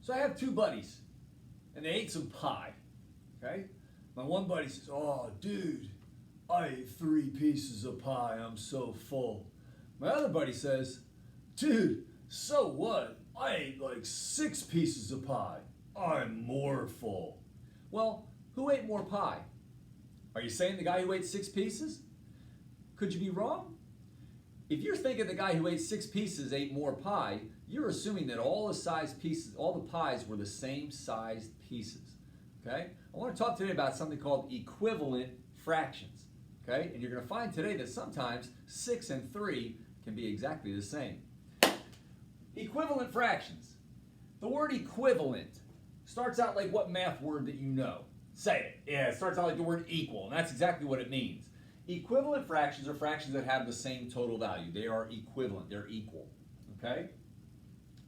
So I have two buddies, and they ate some pie, okay? My one buddy says, "Oh, dude, I ate 3 pieces of pie. I'm so full." My other buddy says, "Dude, so what? I ate like 6 pieces of pie. I'm more full." Well, who ate more pie? Are you saying the guy who ate 6 pieces? Could you be wrong? If you're thinking the guy who ate 6 pieces ate more pie, you're assuming that all the pies were the same sized pieces. Okay? I want to talk today about something called equivalent fractions. Okay? And you're going to find today that sometimes 6 and 3 can be exactly the same. Equivalent fractions. The word equivalent starts out like what math word that you know? Say it. Yeah, it starts out like the word equal, and that's exactly what it means. Equivalent fractions are fractions that have the same total value. They are equivalent. They're equal. Okay?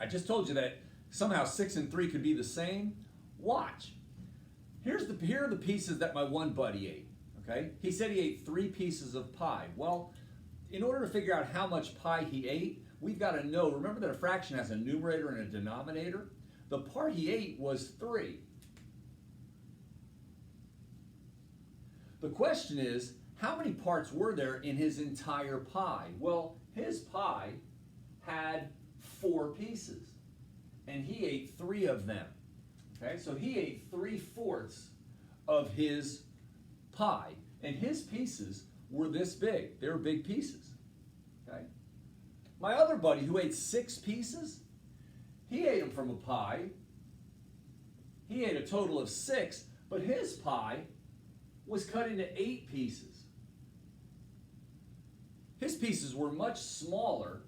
I just told you that somehow 6 and 3 could be the same. Watch. Here are the pieces that my one buddy ate. Okay? He said he ate 3 pieces of pie. Well, in order to figure out how much pie he ate, we've got to know, remember that a fraction has a numerator and a denominator? The part he ate was 3. The question is, how many parts were there in his entire pie? Well, his pie had 4 pieces, and he ate 3 of them. Okay, so he ate 3/4 of his pie, and his pieces were this big. They were big pieces. Okay. My other buddy who ate 6 pieces, he ate them from a pie. He ate a total of 6, but his pie was cut into 8 pieces. His pieces were much smaller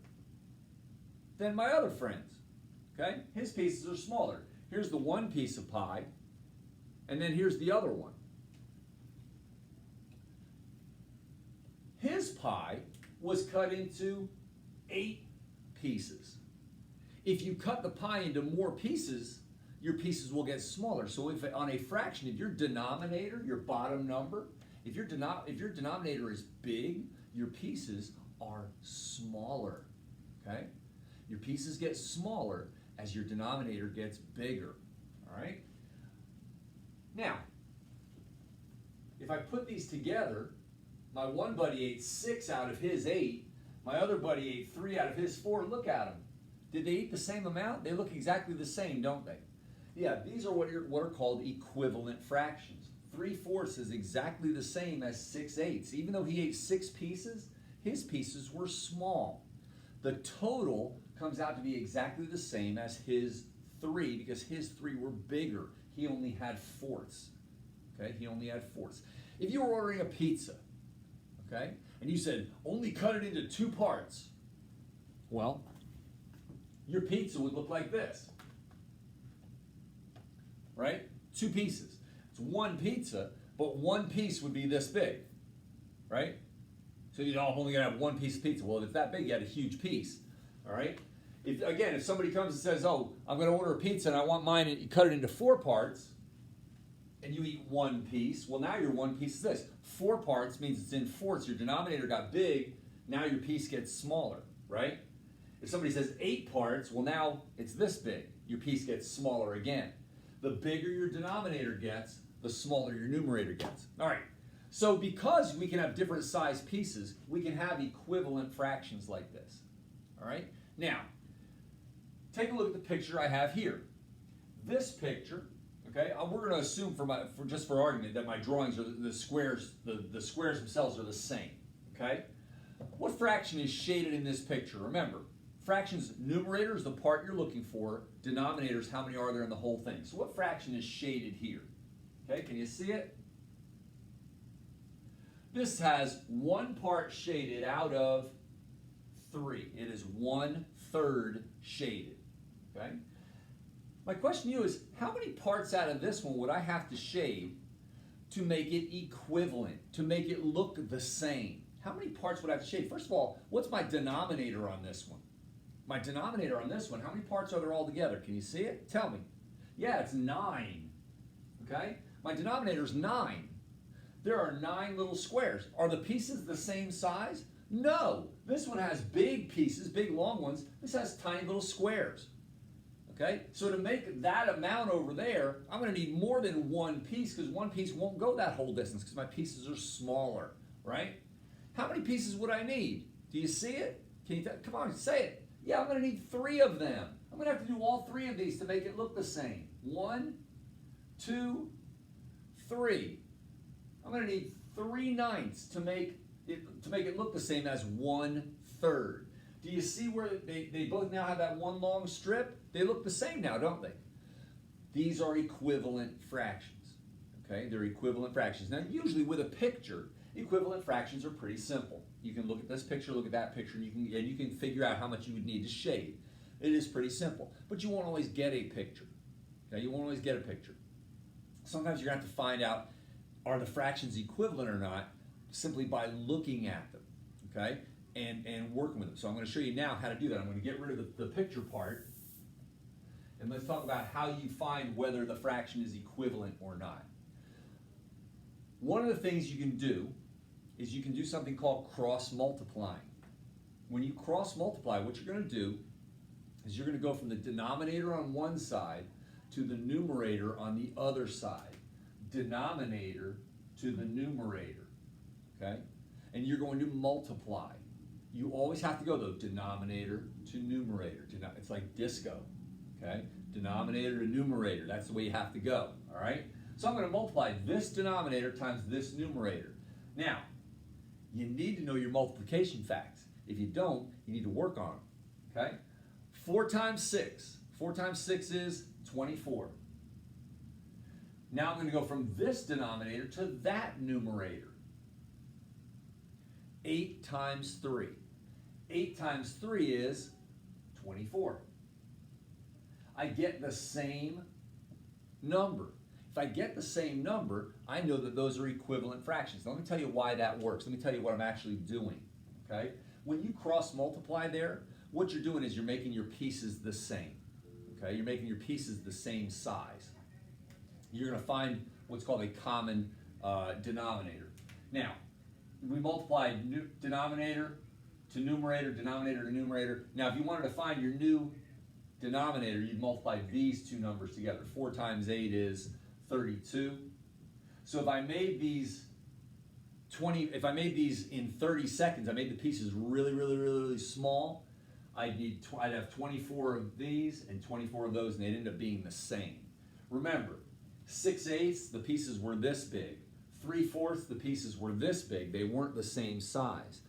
than my other friends. Okay? His pieces are smaller. Here's the one piece of pie, and then here's the other one. His pie was cut into 8 pieces. If you cut the pie into more pieces, your pieces will get smaller. So if on a fraction, if your denominator, your bottom number, if your denominator is big, your pieces are smaller. Okay? Your pieces get smaller as your denominator gets bigger. All right? Now, if I put these together, my one buddy ate 6 out of his 8. My other buddy ate 3 out of his 4. Look at them. Did they eat the same amount? They look exactly the same, don't they? Yeah, these are what are called equivalent fractions. 3/4 is exactly the same as 6/8. Even though he ate 6 pieces, his pieces were small. The total comes out to be exactly the same as his 3 because his 3 were bigger. He only had 4ths. Okay, he only had 4ths. If you were ordering a pizza, okay, and you said, only cut it into 2 parts, well, your pizza would look like this. Right? 2 pieces. It's one pizza, but one piece would be this big. Right? So you know, I'm only going to have one piece of pizza. Well, if it's that big, you had a huge piece. All right? If somebody comes and says, oh, I'm going to order a pizza and I want mine, and you cut it into 4 parts, and you eat 1 piece, well, now your 1 piece is this. 4 parts means it's in 4ths. Your denominator got big. Now your piece gets smaller. Right? If somebody says 8 parts, well, now it's this big. Your piece gets smaller again. The bigger your denominator gets, the smaller your numerator gets. All right. So because we can have different size pieces, we can have equivalent fractions like this. All right? Now, take a look at the picture I have here. This picture, okay, we're going to assume just for argument that my drawings are the squares, the squares themselves are the same. Okay? What fraction is shaded in this picture? Remember, fractions, numerator is the part you're looking for. Denominator is how many are there in the whole thing. So what fraction is shaded here? Okay, can you see it? This has 1 part shaded out of 3. It is 1/3 shaded. Okay? My question to you is, how many parts out of this one would I have to shade to make it equivalent, to make it look the same? How many parts would I have to shade? First of all, what's my denominator on this one? My denominator on this one, how many parts are there all together? Can you see it? Tell me. Yeah, it's 9. Okay? My denominator is 9. There are 9 little squares. Are the pieces the same size? No. This one has big pieces, big long ones. This has tiny little squares. Okay, so to make that amount over there, I'm going to need more than one piece because one piece won't go that whole distance because my pieces are smaller, right? How many pieces would I need? Do you see it? Can you come on, say it. Yeah, I'm going to need 3 of them. I'm going to have to do all 3 of these to make it look the same. 1, 2, 3. I'm going to need 3/9 to make it look the same as 1/3. Do you see where they both now have that one long strip? They look the same now, don't they? These are equivalent fractions. Okay, they're equivalent fractions. Now, usually with a picture, equivalent fractions are pretty simple. You can look at this picture, look at that picture, and you can figure out how much you would need to shade. It is pretty simple, but you won't always get a picture. Okay, you won't always get a picture. Sometimes you're going to have to find out, are the fractions equivalent or not, simply by looking at them, okay, and working with them. So I'm going to show you now how to do that. I'm going to get rid of the picture part, and let's talk about how you find whether the fraction is equivalent or not. One of the things you can do is you can do something called cross multiplying. When you cross multiply, what you're going to do is you're going to go from the denominator on one side to the numerator on the other side. Denominator to the numerator, okay? And you're going to multiply. You always have to go, though, denominator to numerator. It's like disco, okay? Denominator to numerator. That's the way you have to go, all right? So I'm going to multiply this denominator times this numerator. Now, you need to know your multiplication facts. If you don't, you need to work on them, okay? 4 times 6. 4 times 6 is 24. Now I'm going to go from this denominator to that numerator. 8 times 3. 8 times 3 is 24. I get the same number. If I get the same number, I know that those are equivalent fractions. Now, let me tell you why that works. Let me tell you what I'm actually doing, okay? When you cross multiply there, what you're doing is you're making your pieces the same, okay? You're making your pieces the same size. You're going to find what's called a common denominator. Now, we multiply denominator to numerator, denominator to numerator. Now, if you wanted to find your new denominator, you'd multiply these two numbers together. 4 times 8 is 32. So if I made these in 30 seconds, I made the pieces really small, I'd have 24 of these and 24 of those, and they'd end up being the same. Remember, 6/8, the pieces were this big. 3/4, the pieces were this big. They weren't the same size.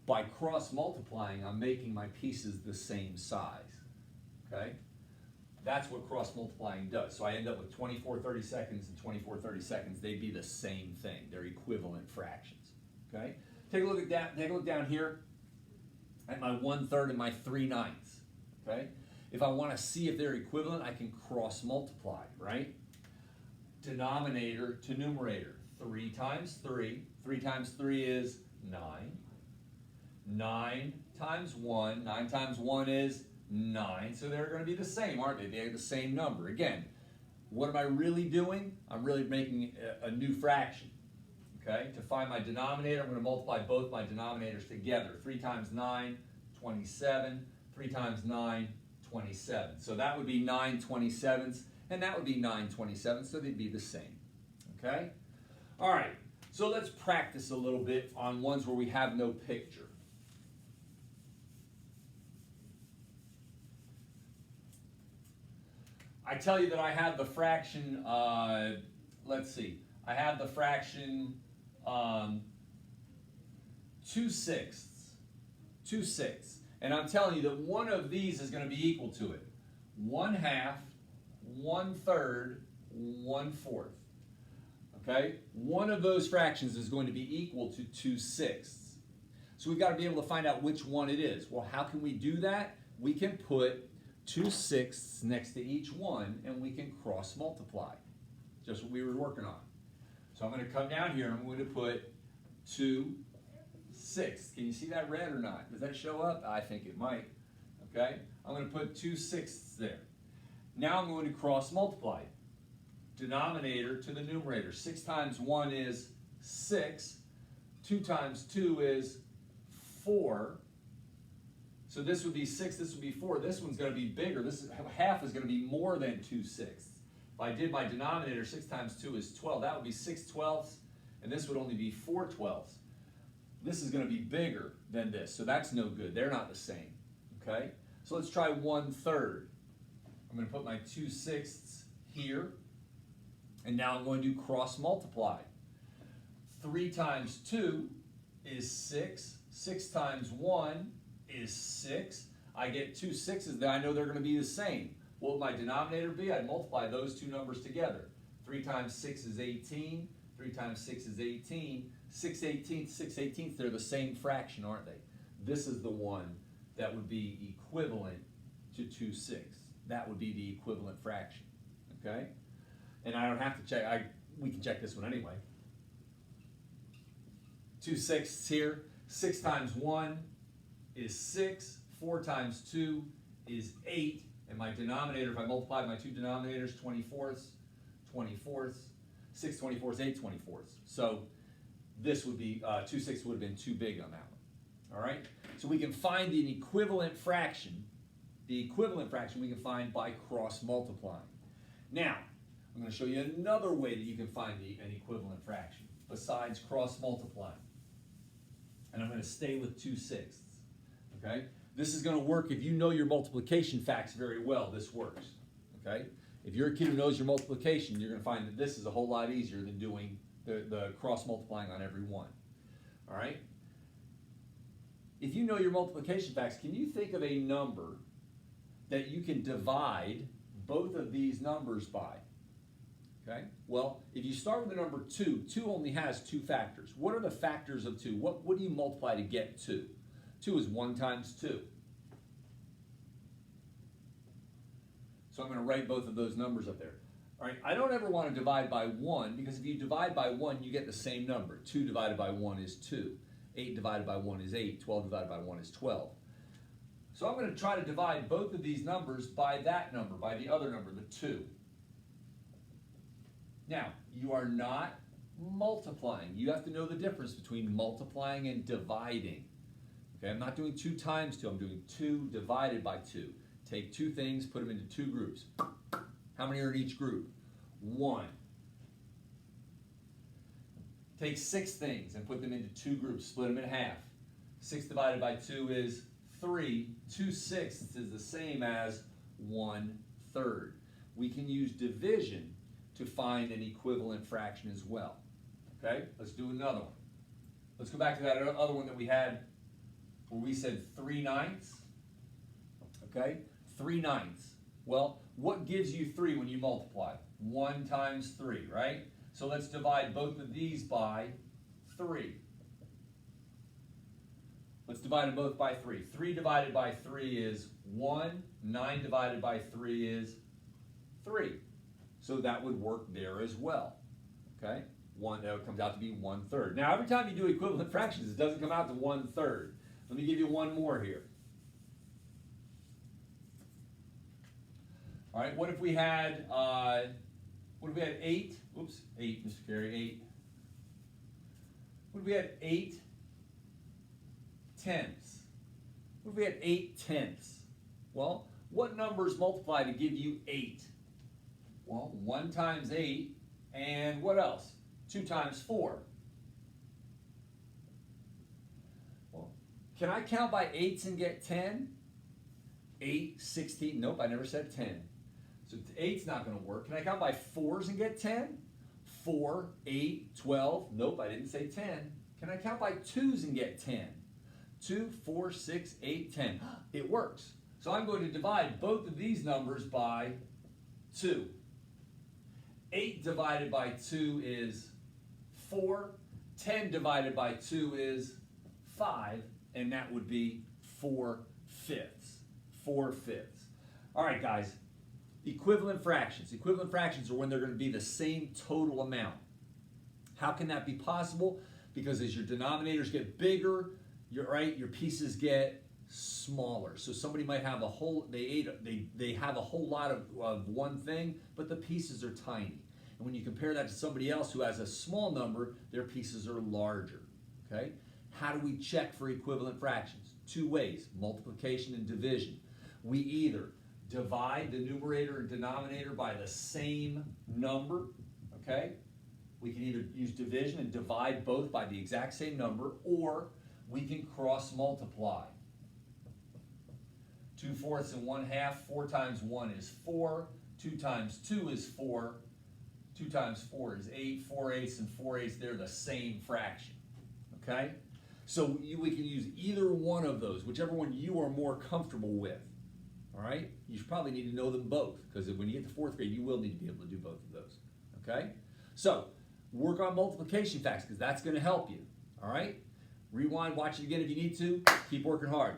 By cross multiplying, I'm making my pieces the same size. Okay? That's what cross multiplying does. So I end up with 24 30-seconds and 24 30-seconds. They'd be the same thing. They're equivalent fractions. Okay? Take a look at that. Take a look down here at my 1/3 and my 3/9. Okay? If I want to see if they're equivalent, I can cross multiply, right? Denominator to numerator. 3 times 3. 3 times 3 is 9. 9 times 1. 9 times 1 is 9. So they're going to be the same, aren't they? They have the same number. Again, what am I really doing? I'm really making a new fraction. Okay? To find my denominator, I'm going to multiply both my denominators together. 3 times 9, 27. 3 times 9, 27. So that would be 9 27ths, and that would be 9 27ths, so they'd be the same. Okay? All right. So let's practice a little bit on ones where we have no picture. I tell you that I have the fraction, let's see, I have the fraction 2/6. 2/6. And I'm telling you that one of these is going to be equal to it. 1/2, 1/3, 1/4. Okay? One of those fractions is going to be equal to 2/6. So we've got to be able to find out which one it is. Well, how can we do that? We can put 2/6 next to each one, and we can cross multiply. Just what we were working on. So I'm going to come down here and I'm going to put 2/6. Can you see that red or not? Does that show up? I think it might. Okay? I'm going to put 2/6 there. Now I'm going to cross multiply. Denominator to the numerator. 6 times 1 is 6. 2 times 2 is 4. So this would be 6, this would be 4. This one's going to be bigger. Half is going to be more than 2/6. If I did my denominator, 6 times 2 is 12. That would be 6/12, and this would only be 4/12. This is going to be bigger than this, so that's no good. They're not the same, okay? So let's try 1/3. I'm going to put my 2/6 here, and now I'm going to cross multiply. 3 times 2 is 6. 6 times 1 is 6. I get 2 6s that I know they're going to be the same. What would my denominator be? I'd multiply those two numbers together. 3 times 6 is 18. 3 times 6 is 18. 6/18, 6/18, they're the same fraction, aren't they? This is the one that would be equivalent to 2/6. That would be the equivalent fraction, okay? And I don't have to check, we can check this one anyway. 2/6 here. 6 times 1 is 6. 4 times 2 is 8. And my denominator, if I multiply my two denominators, 24ths, 24ths. 6 24ths, 8 24ths. So this would be, 2/6 would have been too big on that one. All right? So we can find an equivalent fraction. The equivalent fraction we can find by cross multiplying. Now, I'm going to show you another way that you can find an equivalent fraction besides cross multiplying. And I'm going to stay with 2/6. Okay? This is going to work if you know your multiplication facts very well. This works. Okay? If you're a kid who knows your multiplication, you're going to find that this is a whole lot easier than doing the cross multiplying on every one. All right? If you know your multiplication facts, can you think of a number that you can divide both of these numbers by? Okay? Well, if you start with the number 2, 2 only has 2 factors. What are the factors of 2? What do you multiply to get 2? 2 is 1 times 2. So I'm going to write both of those numbers up there. All right, I don't ever want to divide by 1, because if you divide by 1, you get the same number. 2 divided by 1 is 2. 8 divided by 1 is 8. 12 divided by 1 is 12. So I'm going to try to divide both of these numbers by that number, by the other number, the 2. Now, you are not multiplying. You have to know the difference between multiplying and dividing. Okay, I'm not doing 2 times 2. I'm doing 2 divided by 2. Take 2 things, put them into 2 groups. How many are in each group? 1. Take 6 things and put them into 2 groups. Split them in half. 6 divided by 2 is 3. 2/6 is the same as 1/3. We can use division to find an equivalent fraction as well. Okay, let's do another one. Let's go back to that other one that we had where we said 3/9. Okay, 3/9. Well, what gives you 3 when you multiply? 1 times 3, right? So let's divide both of these by 3. Let's divide them both by 3. 3 divided by 3 is 1. 9 divided by 3 is 3. So that would work there as well. Okay? That comes out to be 1/3. Now, every time you do equivalent fractions, it doesn't come out to 1/3. Let me give you one more here. All right, what if we had 8? Oops, 8, Mr. Carey, 8. What if we had 8 tenths? What if we had 8 tenths? Well, what numbers multiply to give you 8? Well, 1 times 8, and what else? 2 times 4. Well, can I count by 8s and get 10? 8, 16, nope, I never said 10. So 8's not going to work. Can I count by 4s and get 10? 4, 8, 12, nope, I didn't say 10. Can I count by 2s and get 10? 2, 4, 6, 8, 10. It works. So I'm going to divide both of these numbers by 2. 8 divided by 2 is 4. 10 divided by 2 is 5. And that would be 4/5. 4/5. All right, guys. Equivalent fractions. Equivalent fractions are when they're going to be the same total amount. How can that be possible? Because as your denominators get bigger, your pieces get smaller. So somebody might have a whole, they have a whole lot of one thing, but the pieces are tiny. And when you compare that to somebody else who has a small number, their pieces are larger. Okay? How do we check for equivalent fractions? two ways, multiplication and division. We either divide the numerator and denominator by the same number, okay? We can either use division and divide both by the exact same number, or we can cross multiply. 2/4 and 1/2, 4 times 1 is 4, 2 times 2 is 4, 2 times 4 is 8, 4/8 and 4/8, they're the same fraction, okay? So we can use either one of those, whichever one you are more comfortable with, all right? You should probably need to know them both, because when you get to 4th grade, you will need to be able to do both of those, okay? So, work on multiplication facts, because that's going to help you, all right? Rewind, watch it again if you need to. Keep working hard.